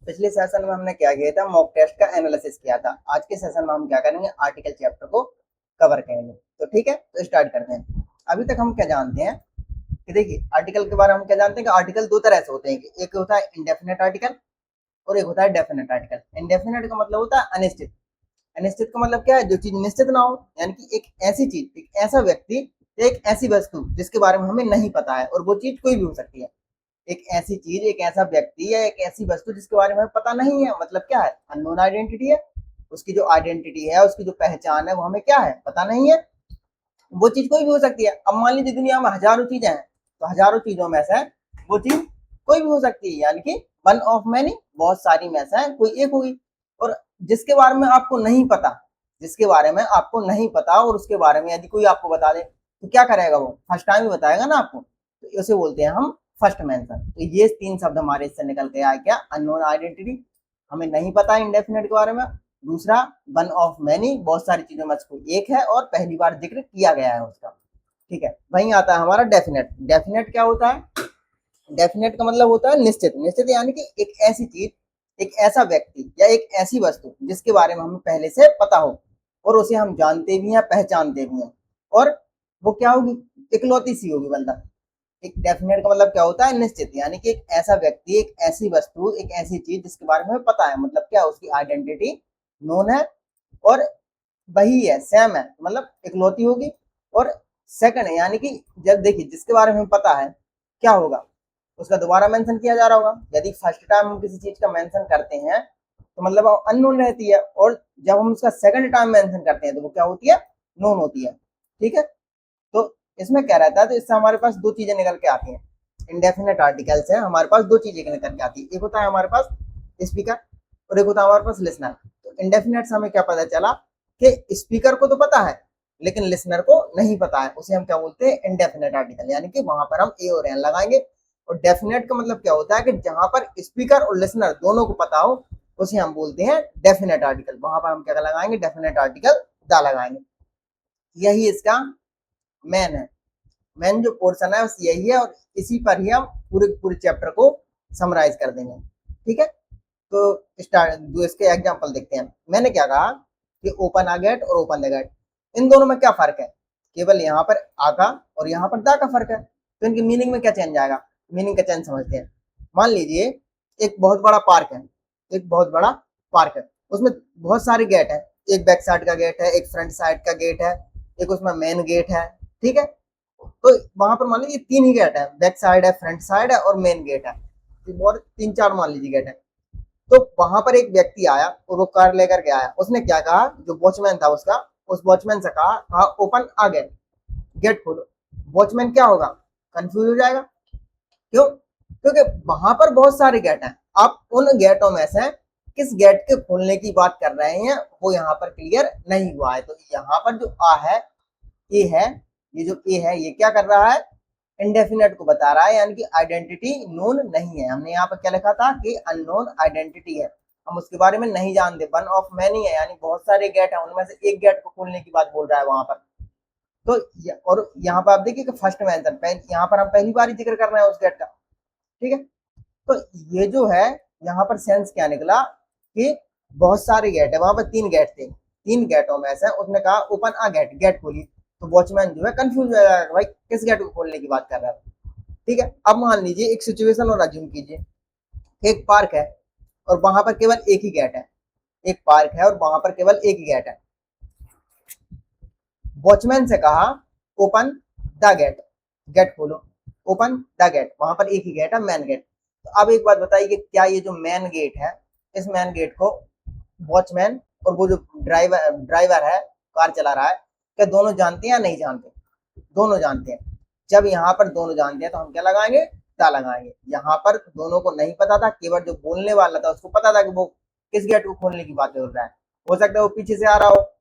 पिछले सेशन में हमने क्या किया था, मॉक टेस्ट का एनालिसिस किया था। आज के सेशन में हम क्या करेंगे, आर्टिकल चैप्टर को कवर करेंगे। तो ठीक है, तो स्टार्ट करते हैं। अभी तक हम क्या जानते हैं कि देखिए, आर्टिकल के बारे में हम क्या जानते हैं कि आर्टिकल दो तरह से होते हैं कि एक होता है इंडेफिनेट आर्टिकल और एक होता है डेफिनेट आर्टिकल। इंडेफिनेट का मतलब होता है अनिश्चित। अनिश्चित का मतलब क्या है, जो चीज निश्चित ना हो, यानी कि एक ऐसी चीज, एक ऐसा व्यक्ति या एक ऐसी वस्तु जिसके बारे में हमें नहीं पता है, और वो चीज कोई भी हो सकती है। एक ऐसी चीज, एक ऐसा व्यक्ति या एक ऐसी वस्तु जिसके बारे में हमें पता नहीं है, मतलब क्या है, अननोन आइडेंटिटी है। उसकी जो आइडेंटिटी है, उसकी जो पहचान है, वो हमें क्या है, पता नहीं है। वो चीज कोई भी हो सकती है। अब मान लीजिए दुनिया में हजारों चीजें हैं, तो हजारों चीजों में से वो चीज कोई भी हो सकती है, यानी कि वन ऑफ मैनी, बहुत सारी में से कोई एक होगी। और जिसके बारे में आपको नहीं पता, जिसके बारे में आपको नहीं पता और उसके बारे में यदि कोई आपको बता दे, तो क्या करेगा, वो फर्स्ट टाइम ही बताएगा ना आपको, तो उसे बोलते हैं हम फर्स्ट मेंशन। तो ये तीन शब्द हमारे इससे निकल के आए, क्या, अननोन आइडेंटिटी, हमें नहीं पता इंडेफिनेट के बारे में। दूसरा, वन ऑफ मैनी, बहुत सारी चीजों में से एक है और पहली बार जिक्र किया गया है उसका। ठीक है, वहीं आता है हमारा डेफिनेट। डेफिनेट क्या होता है, डेफिनेट का मतलब होता है निश्चित। निश्चित यानी कि एक ऐसी चीज, एक ऐसा व्यक्ति या एक ऐसी वस्तु जिसके बारे में हमें पहले से पता हो और उसे हम जानते भी हैं, पहचानते भी हैं, और वो क्या होगी, इकलौती सी होगी, मतलब एक डेफिनेट का मतलब क्या होता है, निश्चित, यानी कि एक ऐसा व्यक्ति, एक ऐसी वस्तु, एक ऐसी चीज जिसके बारे में पता है, मतलब क्या, उसकी आइडेंटिटी नोन है और वही है, सेम है, मतलब इकलौती होगी। और सेकंड है, यानी कि जब देखिए जिसके बारे में पता है, क्या होगा, उसका दोबारा मेंशन किया जा रहा होगा। यदि फर्स्ट टाइम हम किसी चीज का मेंशन करते हैं तो मतलब अननोन रहती है, और जब हम उसका सेकंड टाइम मेंशन करते हैं तो वो क्या होती है, नोन होती है। ठीक है, तो इसमें क्या रहता है, तो इससे हमारे पास दो चीजें निकल के आती हैं। इंडेफिनेट आर्टिकल से हमारे पास दो चीजें निकल के आती है, एक होता है हमारे पास स्पीकर और एक होता है हमारे पास लिसनर। तो इंडेफिनेट से हमें क्या पता चला कि स्पीकर को तो पता है लेकिन लिसनर को नहीं पता है, उसे हम क्या बोलते हैं, इंडेफिनेट आर्टिकल, यानी कि वहां पर हम ए और एन लगाएंगे। और डेफिनेट का मतलब क्या होता है कि जहां पर स्पीकर और लिसनर दोनों को पता हो, उसे हम बोलते हैं डेफिनेट आर्टिकल। वहां पर हम क्या लगाएंगे, डेफिनेट आर्टिकल दा लगाएंगे। यही इसका मेन है, मेन जो पोर्शन है बस यही है, और इसी पर ही हम पूरे पूरे चैप्टर को समराइज कर देंगे। ठीक है, तो स्टार्ट, जो इसके एग्जांपल देखते हैं। मैंने क्या कहा कि ओपन आ गेट और ओपन द गेट, इन दोनों में क्या फर्क है, केवल यहाँ पर आ का और यहाँ पर दा का फर्क है। तो इनकी मीनिंग में क्या चेंज आएगा, मीनिंग का चेंज समझते हैं। मान लीजिए एक बहुत बड़ा पार्क है, एक बहुत बड़ा पार्क है, उसमें बहुत सारे गेट है। एक बैक साइड का गेट है, एक फ्रंट साइड का गेट है, एक उसमें मेन गेट है। ठीक है, तो वहां पर मान लीजिए तीन ही गेट है, बैक साइड है, फ्रंट साइड है और मेन गेट है, और तीन चार मान लीजिए गेट है। तो वहां पर एक व्यक्ति आया और वो कार लेकर के आया। उसने क्या कहा, जो वॉचमैन था उसका, उस वॉचमैन से कहा ओपन आ गेट, गेट खोलो। वॉचमैन क्या होगा, कंफ्यूज हो जाएगा। क्यों, क्योंकि वहां पर बहुत सारे गेट हैं। आप उन गेटों में से किस गेट के खोलने की बात कर रहे हैं वो यहाँ पर क्लियर नहीं हुआ है। तो यहाँ पर जो आ है, ए है, ये जो ए है ये क्या कर रहा है, इंडेफिनेट को बता रहा है, यानी कि आइडेंटिटी नोन नहीं है। हमने यहाँ पर क्या लिखा था कि अननोन आइडेंटिटी है, हम उसके बारे में नहीं जानते। वन ऑफ मैनी है, यानी बहुत सारे गेट है, उनमें से एक गेट को खोलने की बात बोल रहा है वहां पर। तो और यहाँ पर आप देखिए कि फर्स्ट मेंशन, यहाँ पर हम पहली बार ही जिक्र कर रहे हैं उस गेट का। ठीक है, तो ये जो है, यहाँ पर सेंस क्या निकला कि बहुत सारे गेट है, वहां पर तीन गेट थे, तीन गेटों में से उसने कहा ओपन आ गेट, गेट खोली। तो वॉचमैन जो है कंफ्यूज हो जाएगा, भाई किस गेट को खोलने की बात कर रहा है। ठीक है, अब मान लीजिए एक सिचुएशन और अज्यूम कीजिए, एक पार्क है और वहां पर केवल एक ही गेट है। एक पार्क है और वहां पर केवल एक ही गेट है। वॉचमैन से कहा ओपन द गेट, गेट खोलो, ओपन द गेट, वहां पर एक ही गेट है, मेन गेट। तो अब एक बात बताइए कि क्या ये जो मेन गेट है, इस मेन गेट को वॉचमैन और वो जो ड्राइवर ड्राइवर है, कार चला रहा है, क्या दोनों जानते हैं या नहीं जानते, दोनों जानते हैं। जब यहाँ पर दोनों जानते हैं तो हम क्या लगाएंगे, दा लगाएंगे। यहाँ पर दोनों को नहीं पता था, केवल जो बोलने वाला था उसको पता था कि वो किस गेट को खोलने की बात कर रहा है। हो सकता है वो पीछे से आ रहा हो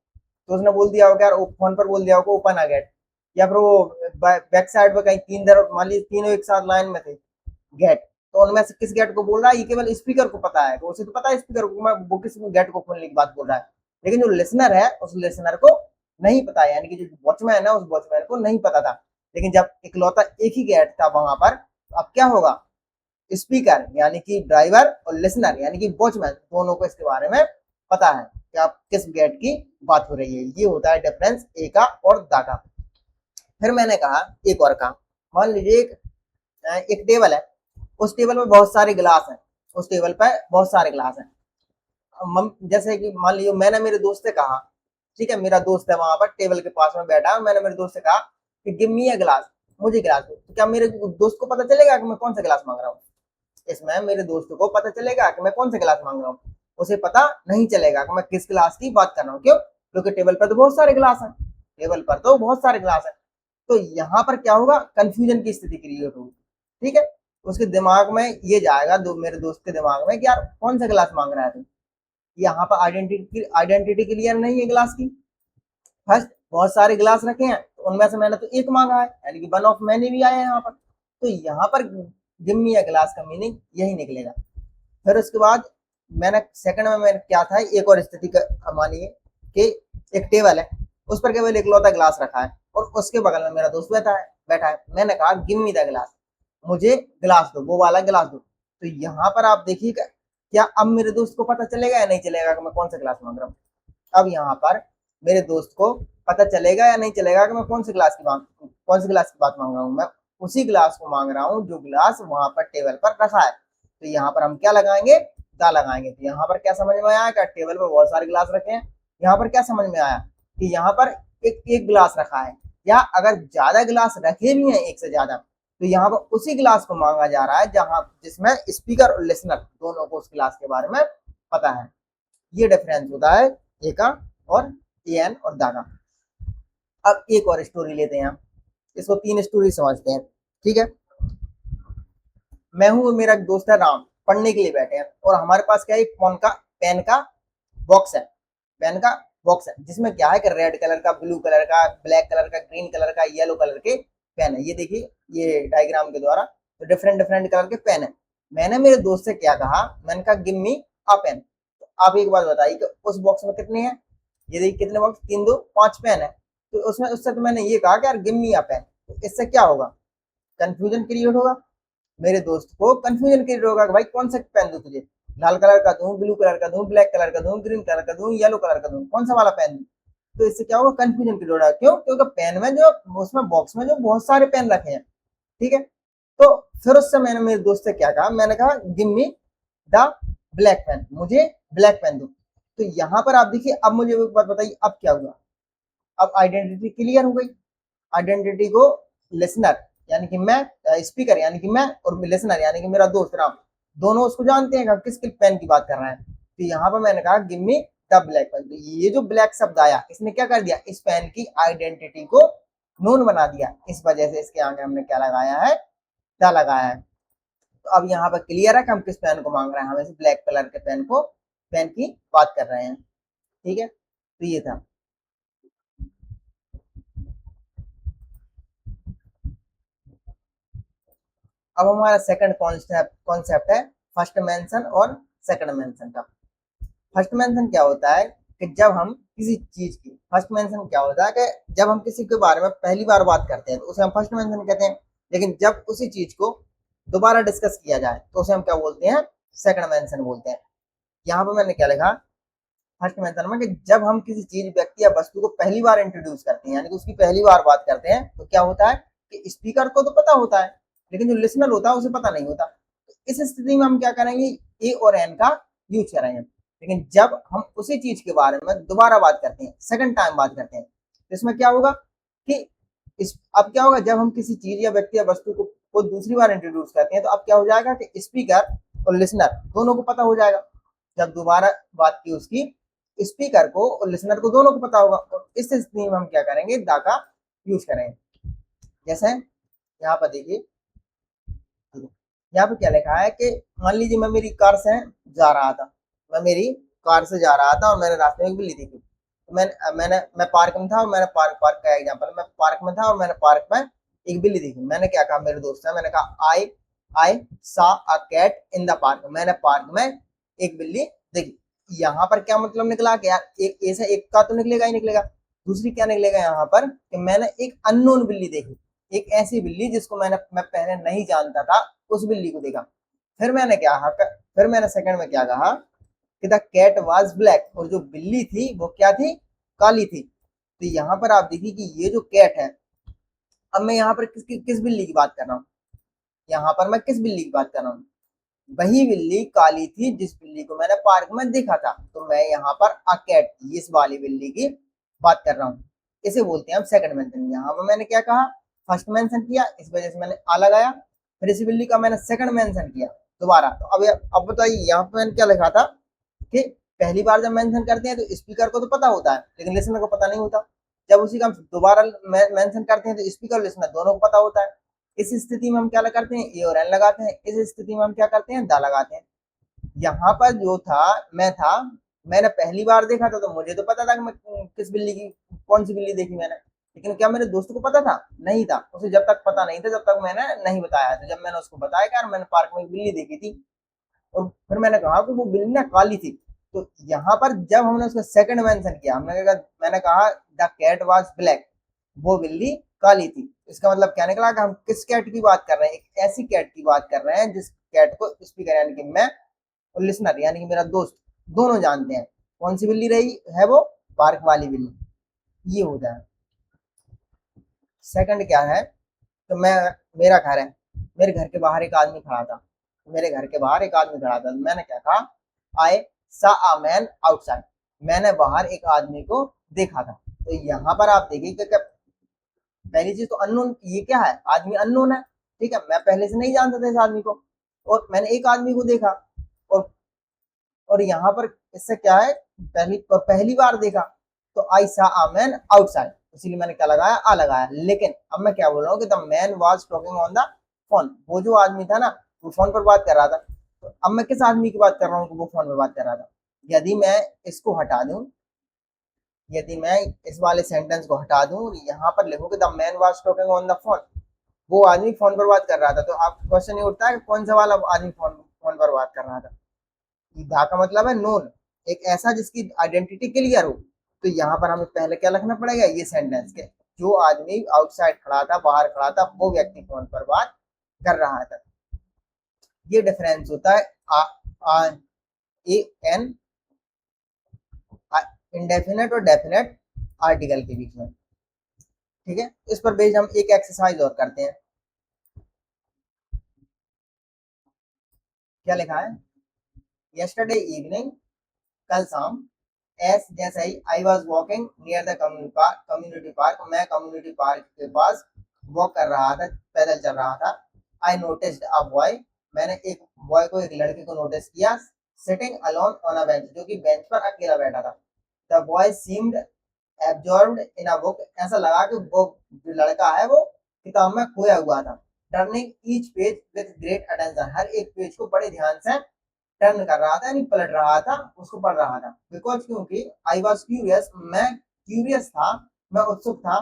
तो उसने बोल दिया होगा, यार फोन पर बोल दिया होगा ओपन आ गेट, या फिर वो बैक साइड पर कहीं तीन तरफ, मान लीजिए तीनों एक साथ लाइन में थे गेट, तो उनमें से किस गेट को बोल रहा है, ये केवल स्पीकर को पता है। तो उसे तो पता है स्पीकर को, मैं वो किस गेट को खोलने की बात बोल रहा है। लेकिन जो लिसनर है, उस लिसनर को नहीं पता है, यानी कि जो वॉचमैन है उस वॉचमैन को नहीं पता था। लेकिन जब इकलौता एक ही गेट था वहां पर, तो अब क्या होगा, स्पीकर यानी कि ड्राइवर और लिसनर यानी कि वॉचमैन दोनों को इसके बारे में पता है कि आप किस गेट की बात हो रही है। ये होता है डिफरेंस ए का और दा का। फिर मैंने कहा एक और काम, मान लीजिए एक टेबल है, उस टेबल में बहुत सारे गिलास हैं, उस टेबल पर बहुत सारे गिलास हैं। जैसे कि मान लीजिए मैंने मेरे दोस्त से कहा, ठीक है, मेरा दोस्त है वहां पर टेबल के पास में बैठा है, मैंने मेरे दोस्त से कहा कि गिव मी अ गिलास, मुझे गिलास दो, तो क्या मेरे दोस्त को पता चलेगा कि मैं कौन सा गिलास मांग रहा हूँ? इसमें मेरे दोस्त को पता चलेगा कि मैं कौन सा गिलास मांग रहा हूँ? उसे पता नहीं चलेगा कि मैं किस गिलास की बात कर रहा हूँ। क्यों? क्योंकि टेबल पर तो बहुत सारे गिलास हैं, टेबल पर तो बहुत सारे गिलास हैं। तो यहाँ पर क्या होगा, कंफ्यूजन की स्थिति क्रिएट होगी। ठीक है, उसके दिमाग में ये जाएगा, मेरे दोस्त के दिमाग में कि यार कौन सा गिलास मांग रहा है तू। यहाँ पर आइडेंटिटी क्लियर नहीं है गिलास की। फर्स्ट बहुत सारे गिलास रखे हैं, तो उनमें से मैंने तो एक मांगा है, यानी कि वन ऑफ मैनी भी आया है यहाँ पर। तो यहाँ पर गिव मी अ गिलास का मीनिंग यही निकलेगा। फिर उसके बाद मैंने सेकंड में मैंने क्या था, एक और स्थिति का मानिए कि एक टेबल है, उस पर केवल एक लौता गिलास रखा है और उसके बगल में मेरा दोस्त बैठा है। मैंने कहा गिव मी द गिलास, मुझे गिलास दो, वो वाला गिलास दो। तो यहाँ पर आप देखिएगा, क्या अब मेरे दोस्त को पता चलेगा या नहीं चलेगा कि मैं कौन सा गिलास मांग रहा हूँ? अब यहाँ पर मेरे दोस्त को पता चलेगा या नहीं चलेगा कि मैं कौन से गिलास की बात मांग रहा हूँ? मैं उसी गिलास को मांग रहा हूँ जो गिलास वहां पर टेबल पर रखा है। तो यहाँ पर हम क्या लगाएंगे, दा लगाएंगे। तो यहाँ पर क्या समझ में आया, क्या टेबल पर बहुत सारे गिलास रखे हैं? यहाँ पर क्या समझ में आया कि यहाँ पर एक एक गिलास रखा है, या अगर ज्यादा गिलास रखे भी हैं, एक से ज्यादा, तो यहाँ पर उसी गिलास को मांगा जा रहा है जहां जिसमें स्पीकर और लिसनर दोनों को उस गिलास के बारे में पता है। ये डिफरेंस होता है ए का और एन और दा का। अब एक और स्टोरी लेते हैं, इसको तीन स्टोरी समझते हैं। ठीक है, मैं हूं, मेरा एक दोस्त है राम, पढ़ने के लिए बैठे हैं और हमारे पास क्या है, पेन का बॉक्स है, पेन का बॉक्स है जिसमें क्या है कि रेड कलर का, ब्लू कलर का, ब्लैक कलर का, ग्रीन कलर का, येलो कलर के पेन है। ये देखिए, ये डायग्राम के द्वारा तो डिफरेंट डिफरेंट कलर के पेन है। मैंने मेरे दोस्त से क्या कहा, मैंने कहा गिव मी अ पेन। तो आप एक बात बताइए कि उस बॉक्स में कितने हैं? ये देखिए कितने बॉक्स, 3 2 5 पेन है। तो उसमें उससे तो मैंने ये कहा कि यार गिव मी अ पेन, तो इससे क्या होगा, कंफ्यूजन क्रिएट होगा। मेरे दोस्त को कंफ्यूजन क्रिएट होगा कि भाई कौन सा पेन दूं तुझे, लाल कलर का दूं, ब्लू कलर का दूं, ब्लैक कलर का दूं, ग्रीन कलर का दूं, येलो कलर का दूं, कौन सा वाला पेन दूं? तो इससे क्या होगा, कंफ्यूजन क्रिएट होगा। क्यों? क्योंकि पेन में जो उसमें बॉक्स में जो बहुत सारे पेन रखे हैं। ठीक है, तो फिर उससे मैंने मेरे दोस्त से क्या कहा, मैंने कहा give me the black pen, मुझे ब्लैक पेन दो। तो यहाँ पर आप देखिए, अब मुझे एक बात बताइए, अब क्या हुआ? अब आइडेंटिटी क्लियर हो गई। आइडेंटिटी को लिसनर यानी कि मैं, स्पीकर यानी कि मैं, और लिसनर यानी कि मेरा दोस्त राम, दोनों उसको जानते हैं कि किस पेन की बात कर रहे हैं। तो यहाँ पर मैंने कहा give me the black pen. तो ये जो ब्लैक शब्द आया, इसने क्या कर दिया, इस पेन की आइडेंटिटी को नोन बना दिया। इस वजह से इसके आगे हमने क्या लगाया है, द लगाया है। तो अब यहाँ पर क्लियर है कि हम किस पेन को मांग रहे हैं, हम इस ब्लैक कलर के पेन की बात कर रहे हैं। ठीक है, तो ये था। अब हमारा सेकंड कॉन्सेप्ट है फर्स्ट मेंशन और सेकंड मेंशन का। फर्स्ट मेंशन क्या होता है कि जब हम किसी चीज की, फर्स्ट मेंशन क्या होता है कि जब हम किसी के बारे में पहली बार बात करते हैं तो उसे हम फर्स्ट मेंशन कहते हैं। लेकिन जब उसी चीज को दोबारा डिस्कस किया जाए तो उसे हम क्या बोलते हैं, सेकंड मेंशन बोलते हैं। यहाँ पर मैंने क्या लिखा, फर्स्ट मेंशन में कि जब हम किसी चीज, व्यक्ति या वस्तु को पहली बार इंट्रोड्यूस करते हैं, यानी कि उसकी पहली बार बात करते हैं, तो क्या होता है कि स्पीकर को तो पता होता है लेकिन जो लिसनर होता है उसे पता नहीं होता। तो इस स्थिति में हम क्या करेंगे, ए और एन का यूज करेंगे। लेकिन जब हम उसी चीज के बारे में दोबारा बात करते हैं, सेकंड टाइम बात करते हैं, तो इसमें क्या होगा कि अब क्या होगा, जब हम किसी चीज या व्यक्ति या वस्तु को दूसरी बार इंट्रोड्यूस करते हैं तो अब क्या हो जाएगा कि स्पीकर और लिसनर दोनों को पता हो जाएगा। जब दोबारा बात की उसकी, स्पीकर को और लिसनर को दोनों को पता होगा। और इस स्थिति में हम क्या करेंगे, दा का यूज करेंगे। जैसे यहाँ पर देखिए, यहाँ पे क्या लिखा है कि मान लीजिए मैं मेरी कार से जा रहा था, मैं मेरी कार से जा रहा था और मैंने रास्ते में एक बिल्ली देखी। तो मैं पार्क में था और मैंने पार्क का एग्जांपल, मैं पार्क में था और मैंने पार्क में एक बिल्ली देखी। मैंने क्या कहा, मेरे दोस्त से मैंने कहा I I saw a cat in the park, मैंने पार्क में एक बिल्ली देखी। यहाँ पर क्या मतलब निकला कि यार एक ऐसा एक का तो निकलेगा ही निकलेगा। दूसरी क्या निकलेगा यहाँ पर कि मैंने एक अननोन बिल्ली देखी, एक ऐसी बिल्ली जिसको मैं पहले नहीं जानता था, उस बिल्ली को देखा। फिर मैंने सेकंड में क्या कहा कि द कैट वाज ब्लैक, और जो बिल्ली थी वो क्या थी, काली थी। तो यहाँ पर आप देखिए कि ये जो कैट है, अब मैं यहाँ पर किस बिल्ली की बात कर रहा हूँ, यहाँ पर मैं किस बिल्ली की बात कर रहा हूँ, वही बिल्ली काली थी जिस बिल्ली को मैंने पार्क में देखा था। तो मैं यहाँ पर अ कैट, इस वाली बिल्ली की बात कर रहा हूँ। इसे बोलते हैं हम सेकंड मेंशन। यहाँ पर मैंने क्या कहा, फर्स्ट मेंशन किया, इस वजह से मैंने आ लगाया, फिर इसी बिल्ली का मैंने सेकंड मेंशन किया दोबारा। तो अब बताइए यहाँ पर मैंने क्या लिखा था कि पहली बार जब मेंशन करते हैं तो स्पीकर को तो पता होता है, लेकिन लिसनर को पता नहीं होता। जब उसी का हम दोबारा मेंशन करते हैं तो स्पीकर और लिसनर दोनों को पता होता है। इस स्थिति में हम क्या करते हैं, ए और एन लगाते हैं। इस स्थिति में हम क्या करते हैं, दा लगाते हैं। यहाँ पर जो था, मैं था, मैंने पहली बार देखा था तो मुझे तो पता था कि मैं किस बिल्ली की, कौन सी बिल्ली देखी मैंने, लेकिन क्या मेरे दोस्त को पता था, नहीं था। उसे जब तक पता नहीं था जब तक मैंने नहीं बताया था। जब मैंने उसको बताया कि यार मैंने पार्क में एक बिल्ली देखी थी, और फिर मैंने कहा कि वो बिल्ली ना काली थी, तो यहाँ पर जब हमने उसका सेकंड मेंशन किया, मैंने कहा द कैट वाज ब्लैक, वो बिल्ली काली थी। इसका मतलब क्या निकला कि हम किस कैट की बात कर रहे हैं, एक ऐसी कैट की बात कर रहे हैं जिस कैट को स्पीकर यानी कि मैं और लिसनर यानी कि मेरा दोस्त दोनों जानते हैं। कौन सी बिल्ली रही है वो, पार्क वाली बिल्ली। ये होता है। सेकंड क्या है, तो मेरा घर है, मेरे घर के बाहर एक आदमी खड़ा था, मेरे घर के बाहर एक आदमी खड़ा था, मैंने क्या कहा, आई सा अ मैन आउटसाइड, मैंने बाहर एक आदमी को देखा था। तो यहाँ पर आप देखिए कि पहली चीज तो अननोन, ये क्या है, आदमी अननोन है, ठीक है, मैं पहले से नहीं जानता था इस आदमी को, और मैंने एक आदमी को देखा, और यहाँ पर इससे क्या है, पहली बार देखा, तो आई सा अ मैन आउटसाइड, इसीलिए मैंने क्या लगाया, आ लगाया। लेकिन अब मैं क्या बोल रहा हूँ कि the man was talking on the phone, वो जो आदमी था ना वो फोन पर बात कर रहा था। तो अब मैं किस आदमी की बात कर रहा हूँ कि वो फोन पर बात कर रहा था। यदि मैं इसको हटा दूं, यदि मैं इस वाले सेंटेंस को हटा दूं और यहाँ पर लिखूं कि the man was talking on the phone, वो आदमी फोन पर बात कर रहा था, तो आप क्वेश्चन ये उठता है कि कौन सा वाला आदमी फोन फोन पर बात कर रहा था। दा का मतलब है नोन, एक ऐसा जिसकी आइडेंटिटी क्लियर हो। तो यहाँ पर हमें पहले क्या लिखना पड़ेगा, ये सेंटेंस के, जो आदमी आउटसाइड खड़ा था, बाहर खड़ा था, वो व्यक्ति फोन पर बात कर रहा था। ये डिफरेंस होता है आ, आ, ए एन इंडेफिनेट और डेफिनेट आर्टिकल के बीच में। ठीक है, इस पर बेस्ड हम एक एक्सरसाइज और करते हैं। क्या लिखा है, यस्टरडे इवनिंग, कल शाम, एस जैसे ही, I was walking near the community park, मैं कम्युनिटी पार्क के पास वॉक कर रहा था, पैदल चल रहा था। आई नोटिस्ड अ बॉय, मैंने एक बॉय को, एक लड़के को नोटिस किया, sitting alone on a bench, जो कि बेंच पर अकेला बैठा था। The boy seemed absorbed in a book, ऐसा लगा कि वो जो लड़का है वो किताब में खोया हुआ था। Turning each page with great attention, हर एक पेज को बड़े ध्यान से टर्न कर रहा था, यानी पलट रहा था, उसको पढ़ रहा था। बिकॉज क्योंकि आई वॉज क्यूरियस, मैं क्यूरियस था, मैं उत्सुक था।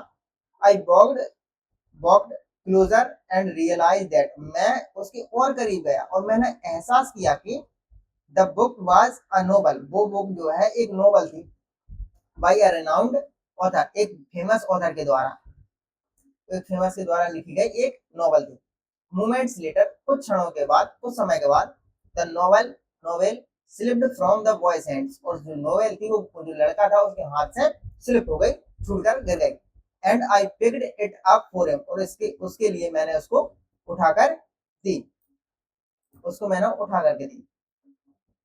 I walked closer and realize that, मैं उसके और करीब गया और मैंने एहसास किया कि the book was a novel, वो बुक जो है एक नोवेल थी, बाई अ रेनाउंड ऑथर, एक फेमस ऑथर के द्वारा, एक फेमस के द्वारा लिखी गई एक नोवेल थी। मोमेंट्स लेटर, कुछ क्षणों के बाद, कुछ समय के बाद, the novel slipped from the boys hands, और जो नोवेल थी वो जो लड़का था उसके हाथ से स्लिप हो गई, छूटकर गिर गई। And I picked it up for him, और इसके उसके लिए मैंने उसको उठाकर दी, उसको मैंने उठा करके दी।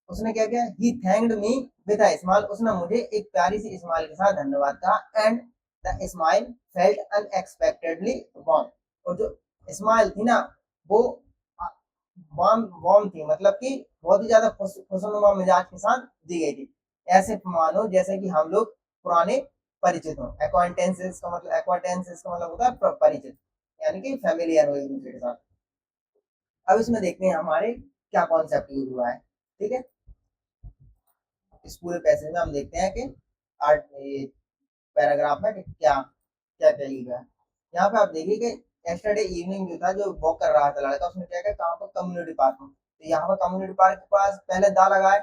उसने क्या किया, he thanked me with a smile, उसने मुझे एक प्यारी सी स्माइल के साथ धन्यवाद कहा। And the smile felt unexpectedly warm, और जो स्माइल थी ना वो वार्म वार्म थी, मतलब कि बहुत ही ज्यादा खुशनुमा मिजाज के साथ दी गई थी। ऐसे मानो जैसे कि हम लोग पुराने परिचित हों। एक्वांटेंसेस का मतलब होता है परिचित, यानी कि फैमिलियर हो एक दूसरे के साथ। अब इसमें देखते हैं हमारे क्या कॉन्सेप्ट यूज हुआ है। ठीक है, इस पूरे पैसेज में हम देखते हैं कि आर्ट पैराग्राफ में क्या क्या क्या लिखा है। यहाँ पे आप देखिए कि यस्टरडे इवनिंग जो था, जो वॉक कर रहा था लड़का, उसने क्या किया, कहाँ पर, कम्युनिटी पार्क में। तो यहाँ पर कम्युनिटी पार्क के पास पहले दा लगा है,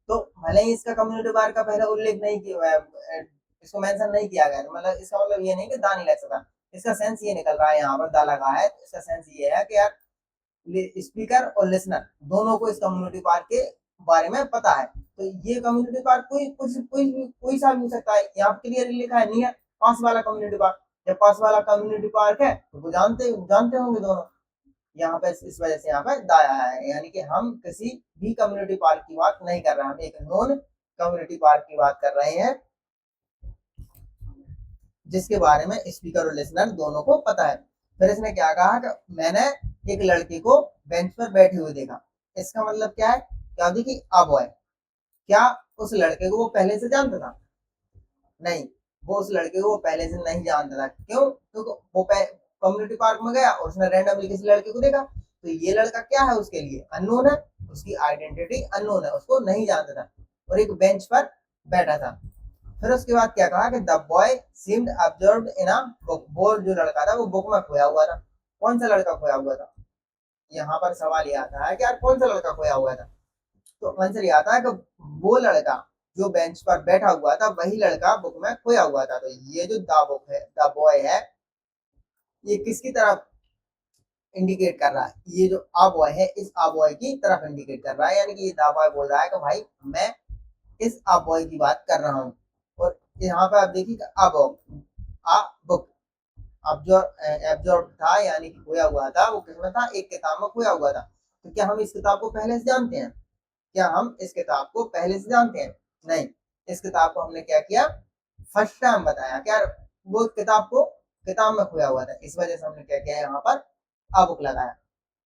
तो भले ही इसका कम्युनिटी पार्क का पहले उल्लेख नहीं किया हुआ है, इसको मेंशन नहीं किया गया, तो मतलब इसका मतलब ये नहीं कि दा नहीं लग सकता। इसका सेंस ये निकल रहा है, यहाँ पर दा लगा है तो इसका सेंस ये है कि यार स्पीकर और लिसनर दोनों को इस कम्युनिटी पार्क के बारे में पता है। तो ये कम्युनिटी पार्क कोई सा भी हो सकता है। यहाँ क्लियर लिखा है नियर पास वाला कम्युनिटी पार्क। जब पास वाला कम्युनिटी पार्क है तो वो जानते होंगे दोनों। यहाँ पे इस वजह से यहाँ पे दाया है, यानी कि हम किसी भी कम्युनिटी पार्क की बात नहीं कर रहे हैं, हम एक नॉन कम्युनिटी पार्क की बात कर रहे हैं जिसके बारे में स्पीकर और लिसनर दोनों को पता है। फिर इसने क्या कहा कि मैंने एक लड़के को बेंच पर बैठे हुए देखा। इसका मतलब क्या है? क्या देखिए अब है, क्या उस लड़के को वो पहले से जानता था? नहीं, वो उस लड़के को पहले से नहीं जानता था। क्यों? क्योंकि वो कम्युनिटी पार्क में गया और उसने रैंडमली किसी लड़के को देखा, तो ये लड़का क्या है उसके लिए? अननोन है, उसकी आइडेंटिटी अननोन है, उसको नहीं जानता था और एक बेंच पर बैठा था। फिर उसके बाद क्या कहा कि the boy seemed observed in a book. वो जो लड़का था वो बुक में खोया हुआ था। कौन सा लड़का खोया हुआ था? यहाँ पर सवाल ये आता है कि यार कौन सा लड़का खोया हुआ था? तो आंसर ये आता है कि वो लड़का जो बेंच पर बैठा हुआ था वही लड़का बुक में खोया हुआ था। तो ये जो द बुक है, द बॉय है, ये किसकी तरफ इंडिकेट कर रहा है? ये जो आ बॉय है इस आ बॉय की तरफ इंडिकेट कर रहा है, यानी कि ये द बॉय बोल रहा है कि भाई मैं इस आ बॉय की बात कर रहा हूँ। और यहाँ पे आप देखिए अब आ बुक एब्जॉर्ब था, यानी कि खोया हुआ था, वो किसमें था? एक किताब में खोया हुआ था। तो क्या हम इस किताब को पहले से जानते हैं? क्या हम इस किताब को पहले से जानते हैं? नहीं, इस किताब को हमने क्या किया? फर्स्ट टाइम बताया। क्या वो किताब में खोया हुआ था, इस वजह से हमने क्या किया यहाँ पर आ बुक लगाया।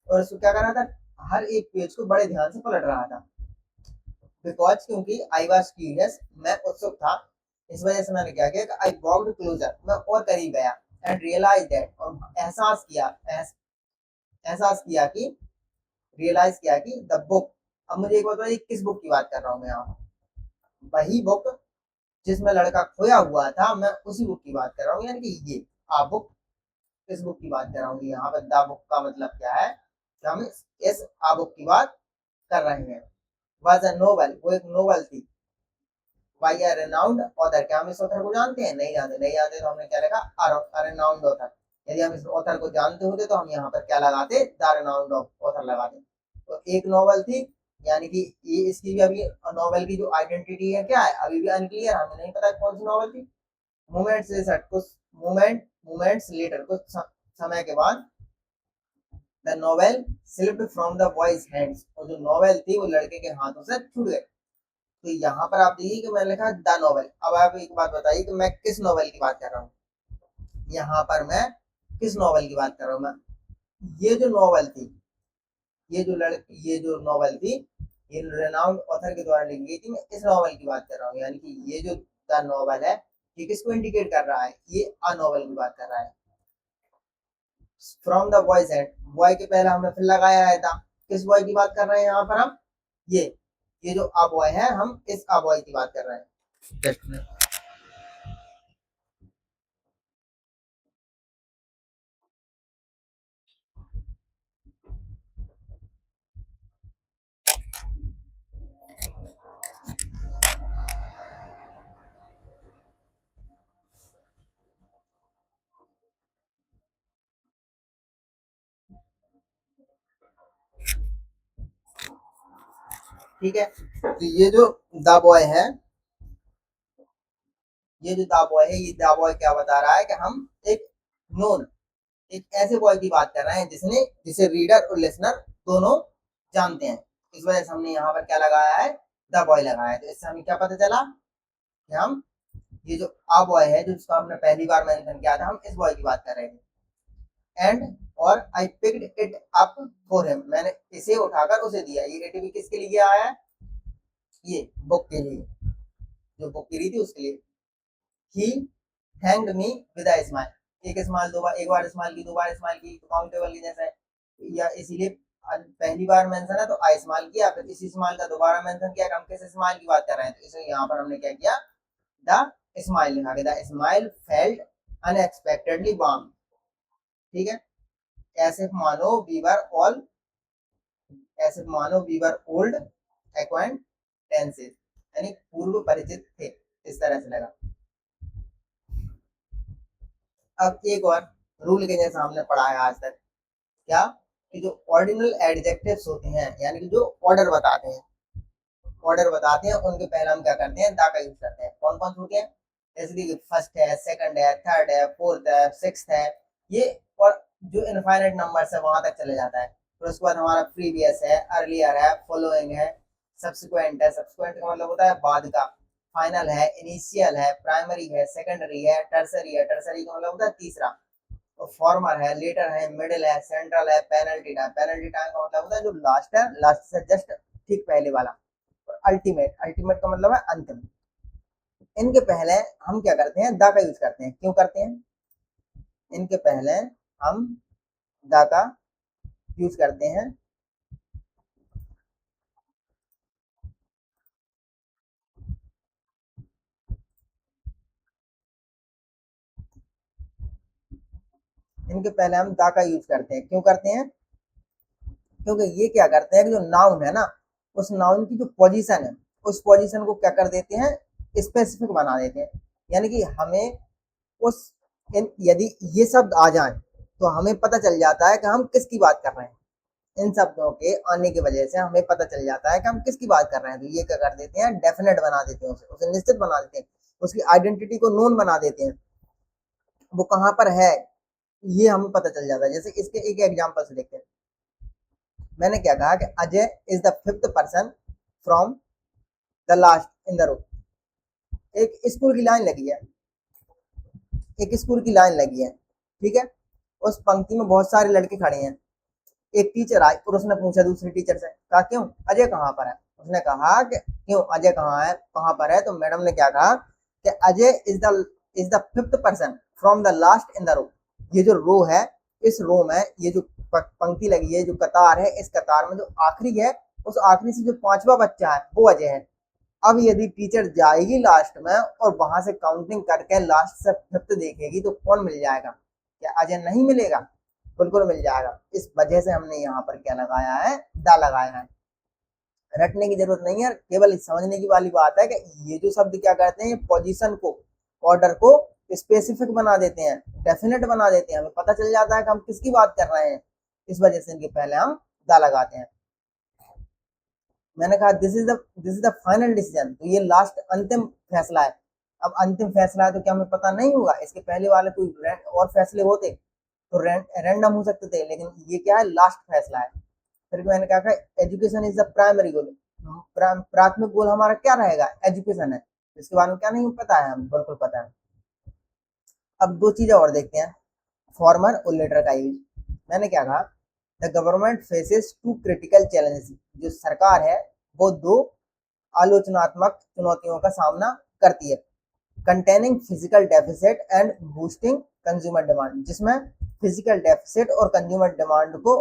और उसको क्या करना था? हर एक पेज को बड़े ध्यान से पलट रहा था। बिकॉज क्योंकि आई वॉज क्यूरियस, मैं उत्सुक था, इस वजह से मैंने क्या किया? आई वॉक्ड क्लोजर, मैं और करीब गया। एंड रियलाइज दैट, और एहसास किया कि रियलाइज किया कि द बुक। अब मुझे एक बात बताइए, किस बुक की बात कर रहा हूँ मैं यहाँ? वही बुक जिसमें लड़का खोया हुआ था, मैं उसी बुक की बात कर रहा हूँ, यानी कि ये आ बुक, इस बुक की बात कर रहा हूँ। यहाँ पर द बुक का मतलब क्या है? कि हम इस आ बुक की बात कर रहे हैं। वॉज अ नोवेल, वो एक नोवेल थी। बाई अ रेनाउंड ऑथर, क्या हम इस ऑथर को जानते हैं? नहीं जानते। नहीं जानते तो हमने क्या लिखा? अ रेनाउंड ऑथर। यदि हम इस ऑथर को जानते होते तो हम यहाँ पर क्या लगाते? द रेनाउंड ऑथर लगाते। तो एक नॉवल थी, यानी कि ये इसकी भी अभी नॉवल की जो आइडेंटिटी है क्या है अभी भी अनक्लियर, हमें नहीं पता कौन सी नॉवल थी। मोमेंट्स लेटर, मोमेंट्स लेटर, कुछ समय के बाद the novel slipped from the boys hands, और जो नॉवेल थी वो लड़के के हाथों से छूट गई। तो यहाँ पर आप देखिए कि मैंने लिखा द नॉवेल। अब आप एक बात बताइए कि मैं किस नॉवेल की बात कर रहा हूँ? यहाँ पर मैं किस नॉवेल की बात कर रहा हूँ? मैं ये जो नॉवेल थी, ये जो नॉवेल थी, ये रेनाउंड ऑथर के द्वारा लिखी गई थी। मैं इस नॉवेल की बात कर रहा हूँ, यानी कि ये जो द नॉवेल है ये किसको इंडिकेट कर रहा है? ये अ नॉवेल की बात कर रहा है। From the boys and, boy के पहले हमने फिर लगाया है था। किस बॉय की बात कर रहे हैं यहाँ पर हम? ये ये जो अ बॉय है, हम इस अ बॉय की बात कर रहे हैं। ठीक है, तो ये जो द बॉय है, ये जो द बॉय है, ये द बॉय क्या बता रहा है कि हम एक नोन, एक ऐसे बॉय की बात कर रहे हैं जिसे रीडर और लिसनर दोनों जानते हैं। इस वजह से हमने यहाँ पर क्या लगाया है? द बॉय लगाया है। तो इससे हमें क्या पता चला कि हम ये जो आ बॉय है, जो जिसको हमने पहली बार मेंशन किया था, हम इस बॉय की बात कर रहे थे। एंड और I picked it up for him, मैंने इसे उठाकर उसे दिया। ये इट भी किसके लिए आया है? ये बुक के लिए, जो बुक गिरी थी उसके लिए। He thanked me with a smile, एक स्माइल, दो बार, एक बार स्माइल की, दो बार स्माइल की, तो काउंटेबल की जैसा है, या इसीलिए पहली बार मेंशन है तो आई स्माइल किया, फिर इसी स्माइल का दोबारा मेंशन किया। हम किस स्माइल की बात कर रहे हैं? तो इसे यहाँ पर हमने क्या किया? द स्माइल लिखा के, the smile felt unexpectedly warm. ठीक है, ऐसे मानो वीवर ऑल, ऐसे मानो वीवर ओल्ड एक्वाइंटेंसेस, यानी पूर्व परिचित थे, इस तरह से लगा। अब एक और रूल के जैसा हमने पढ़ा है आज तक, क्या? कि जो ऑर्डिनल एडजेक्टिव्स होते हैं, यानी कि जो ऑर्डर बताते हैं, उनके पहले हम क्या करते हैं, दा का यूज करते हैं। कौन कौन से होते हैं, जैसे कि फर्स्ट है, सेकंड है, थर्ड है, फोर्थ है, सिक्स्थ है, ये और जो इनफाइनाइट नंबर है वहां तक चले जाता है। फिर उसके बाद हमारा प्रीवियस है, अर्लियर है, फॉलोइंग है, सब्सिक्वेंट है, सब्सिक्वेंट का मतलब होता है बाद का, फाइनल है, इनिशियल है, प्राइमरी है, सेकेंडरी है, टर्सरी है, टर्सरी का मतलब होता है तीसरा, तो फॉर्मर है, लेटर है, मिडिल है, सेंट्रल है, पेनल्टी टाइम, पेनल्टी टाइम का मतलब होता है जो लास्ट है, लास्ट से जस्ट ठीक पहले वाला, और अल्टीमेट, अल्टीमेट का मतलब है अंतिम। इनके पहले हम क्या करते हैं, दा का यूज करते हैं। क्यों करते हैं, इनके पहले हम दा का यूज करते हैं। इनके पहले हम दा का यूज करते हैं। क्यों करते हैं, क्योंकि ये क्या करते हैं कि जो नाउन है ना, उस नाउन की जो पोजीशन है, उस पोजीशन को क्या कर देते हैं, स्पेसिफिक बना देते हैं। यानी कि हमें उस यदि ये शब्द आ जाए तो हमें पता चल जाता है कि हम किसकी बात कर रहे हैं। इन शब्दों के आने की वजह से हमें पता चल जाता है कि हम किसकी बात कर रहे हैं। तो ये क्या कर देते हैं, डेफिनेट बना देते हैं, उसे निश्चित बना देते हैं, उसकी आइडेंटिटी को नोन बना देते हैं, वो कहाँ पर है ये हमें पता चल जाता है। जैसे इसके एक एग्जाम्पल से देखते हैं। मैंने क्या कहा कि Ajay is the fifth person from the last in the row. एक स्कूल की लाइन लगी है, एक स्कूल की लाइन लगी है, ठीक है। उस पंक्ति में बहुत सारे लड़के खड़े हैं। एक टीचर आई और उसने पूछा दूसरी टीचर से, कहा क्यों अजय कहाँ पर है। उसने कहा कि क्यों अजय कहाँ पर है, तो मैडम ने क्या कहा कि Ajay is the fifth person from the last in the row. ये जो रो है, इस रो में ये जो पंक्ति लगी है, जो कतार है, इस कतार में जो आखिरी है, उस आखिरी से जो पांचवा बच्चा है वो अजय है। अब यदि टीचर जाएगी लास्ट में और वहां से काउंटिंग करके लास्ट से फिफ्थ देखेगी तो कौन मिल जाएगा, क्या अजय नहीं मिलेगा, बिल्कुल मिल जाएगा। इस वजह से हमने यहाँ पर क्या लगाया है, दा लगाया है। रटने की जरूरत नहीं है, केवल समझने की वाली बात है कि ये जो शब्द क्या करते हैं, पोजीशन को, ऑर्डर को स्पेसिफिक बना देते हैं, डेफिनेट बना देते हैं, हमें पता चल जाता है कि हम किसकी बात कर रहे हैं। इस वजह से इनके पहले हम दा लगाते हैं। मैंने कहा this is the final decision, तो ये लास्ट अंतिम फैसला है। अब अंतिम फैसला है तो क्या हमें पता नहीं होगा, इसके पहले वाले कोई और फैसले होते तो रैंडम हो सकते थे, लेकिन ये क्या है, लास्ट फैसला है। फिर मैंने कहा education is the primary goal, प्राथमिक गोल हमारा क्या रहेगा, एजुकेशन है। इसके बारे में क्या नहीं पता है, हम बिल्कुल पता है। अब दो चीजें और देखते हैं, फॉर्मर और लेटर का यूज। मैंने क्या कहा, the government faces two critical challenges, जो सरकार है वो दो आलोचनात्मक चुनौतियों का सामना करती है। Containing physical deficit and boosting consumer demand, जिसमें फिजिकल डेफिसिट और कंज्यूमर डिमांड को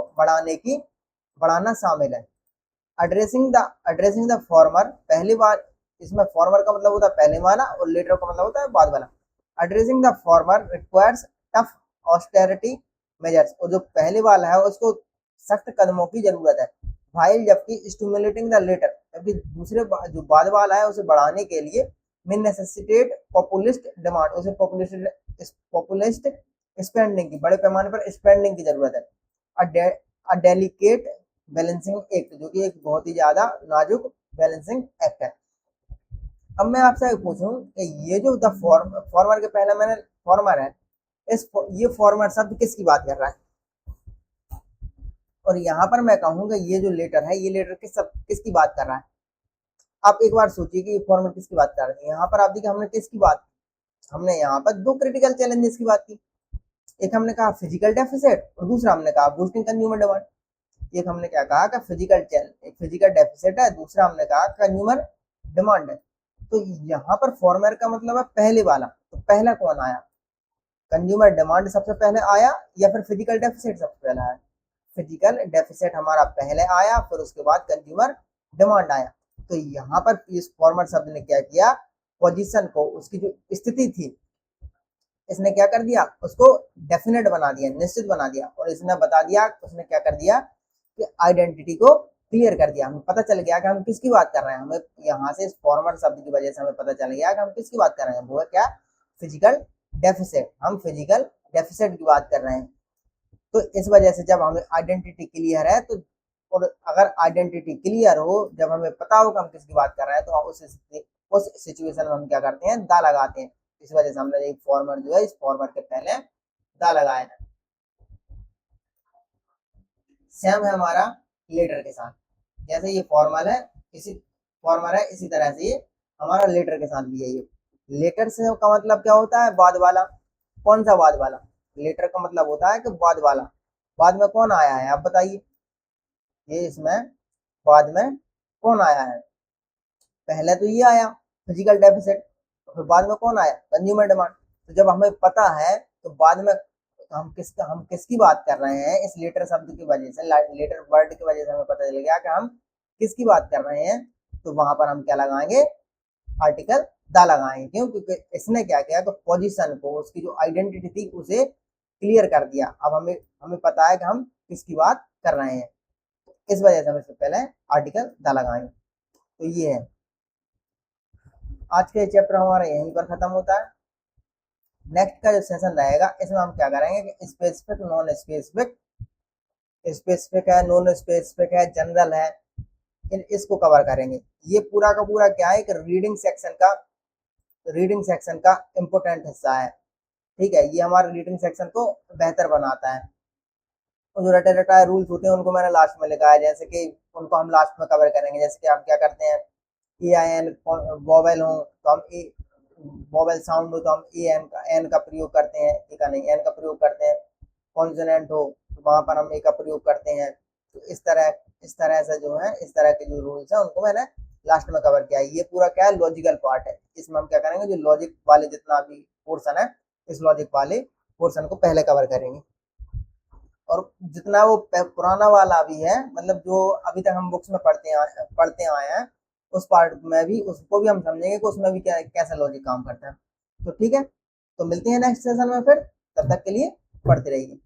बढ़ाना शामिल है। एड्रेसिंग द फॉर्मर, पहली बार, इसमें फॉर्मर का मतलब होता है पहले वाला और लेटर का मतलब होता है बाद वाला। Addressing the former requires tough austerity measures, और जो पहले वाला है उसको सख्त कदमों की जरूरत है। भाई जबकि स्टिमुलेटिंग द लेटर, जबकि दूसरे जो बाद वाला है उसे बढ़ाने के लिए में नेसेसिटेट पॉपुलिस्ट डिमांड, उसे पॉपुलिस्ट स्पेंडिंग की, बड़े पैमाने पर स्पेंडिंग की जरूरत है। अ डेलिकेट बैलेंसिंग एक्ट, जो कि एक बहुत ही ज्यादा नाजुक बैलेंसिंग एक्ट है। अब मैं आपसे पूछूं कि ये जो द फॉर्मर के पहले मैंने फॉर्मर है, ये फॉर्मर शब्द किसकी बात कर रहा है, और यहाँ पर मैं कहूंगा ये जो लेटर है, ये लेटर किसकी बात कर रहा है। आप एक बार सोचिए कि ये फॉर्मर किसकी बात कर रहे हैं। यहाँ पर आप देखिए हमने किसकी बात, हमने यहाँ पर दो क्रिटिकल चैलेंजेस की बात की। एक हमने कहा फिजिकल डेफिसिट और दूसरा हमने कहा बूस्टिंग कंज्यूमर डिमांड। एक हमने क्या कहा कि फिजिकल डेफिसिट है, दूसरा हमने कहा कंज्यूमर डिमांड है। तो यहाँ पर फॉर्मर का मतलब है पहले वाला, तो पहला कौन आया, कंज्यूमर डिमांड सबसे पहले आया या फिर फिजिकल डेफिसिट सबसे पहले आया। फिजिकल डेफिसिट हमारा पहले आया, फिर उसके बाद कंज्यूमर डिमांड आया। तो यहाँ पर इस फॉर्मर शब्द ने क्या किया, पोजीशन को, उसकी जो स्थिति थी, इसने क्या कर दिया, उसको डेफिनेट बना दिया, निश्चित बना दिया, और इसने बता दिया, उसने क्या कर दिया कि आइडेंटिटी को क्लियर कर दिया। हमें पता चल गया कि हम किसकी बात कर रहे हैं। हमें यहाँ से इस फॉर्मर शब्द की वजह से हमें पता चल गया कि हम किसकी बात कर रहे हैं, वो है क्या, फिजिकल डेफिसिट। हम फिजिकल डेफिसिट की बात कर रहे हैं। तो इस वजह से जब हमें आइडेंटिटी क्लियर है तो, और अगर आइडेंटिटी क्लियर हो, जब हमें पता हो कि हम किसकी बात कर रहे हैं, तो हम उस सिचुएशन में हम क्या करते हैं, दा लगाते हैं। इस वजह से हमने एक फॉर्मर जो है, इस फॉर्मर के पहले दा लगाया है। सेम है हमारा लेटर के साथ, जैसे ये फॉर्मल है, इसी फॉर्मल है, इसी तरह से ये हमारा लेटर के साथ भी है। ये लेटर से का मतलब क्या होता है, बाद वाला। कौन सा बाद वाला? लेटर का मतलब होता है कि बाद वाला। बाद में कौन आया है आप बताइए, ये इसमें बाद में कौन आया है? पहले तो ये आया फिजिकल डेफिसिट, तो फिर बाद में कौन आया, कंज्यूमर डिमांड। तो जब हमें पता है तो बाद में हम किसकी बात कर रहे हैं, इस लेटर शब्द की वजह से, लेटर वर्ड की वजह से हमें पता चल गया कि हम किसकी बात कर रहे हैं। तो वहां पर हम क्या लगाएंगे, आर्टिकल दा लगाएंगे। क्यों? क्योंकि इसने क्या किया कि पोजीशन को, उसकी जो आइडेंटिटी थी उसे क्लियर कर दिया। अब हमें हमें पता है कि हम किसकी बात कर रहे हैं, इस वजह से हम इससे पहले आर्टिकल दा लगाएंगे। तो ये है, आज के चैप्टर हमारा यहीं पर खत्म होता है। नेक्स्ट का जो सेशन रहेगा, इसमें हम क्या करेंगे कि स्पेसिफिक, नॉन स्पेसिफिक, स्पेसिफिक है, नॉन स्पेसिफिक है, जनरल है, इसको कवर करेंगे। ये पूरा का पूरा क्या है, कि रीडिंग सेक्शन का इम्पोर्टेंट हिस्सा है। ठीक है, ये हमारे रीडिंग सेक्शन को बेहतर बनाता है। और जो रटे रटाए रूल्स होते हैं उनको मैंने लास्ट में लिखा है, जैसे कि उनको हम लास्ट में कवर करेंगे। जैसे कि आप क्या करते हैं, ए आई एन वॉवेल हो तो हम ए, वॉवेल साउंड हो तो हम ए एन का प्रयोग करते हैं, ए का नहीं, एन का प्रयोग करते हैं। कॉन्सोनेंट हो तो वहां पर हम ए का प्रयोग करते हैं। तो इस तरह से जो है, इस तरह के जो रूल्स है उनको मैंने लास्ट में कवर किया है। ये पूरा क्या है, लॉजिकल पार्ट है। इसमें हम क्या करेंगे, जो लॉजिक वाले जितना भी पोर्सन है, इस लॉजिक वाले पोर्सन को पहले कवर करेंगे। और जितना वो पुराना वाला भी है, मतलब जो अभी तक हम बुक्स में पढ़ते आए हैं, उस पार्ट में भी, उसको भी हम समझेंगे कि उसमें भी क्या कैसा लॉजिक काम करता है। तो ठीक है, तो मिलते हैं नेक्स्ट सेशन में फिर, तब तक के लिए पढ़ते रहिए।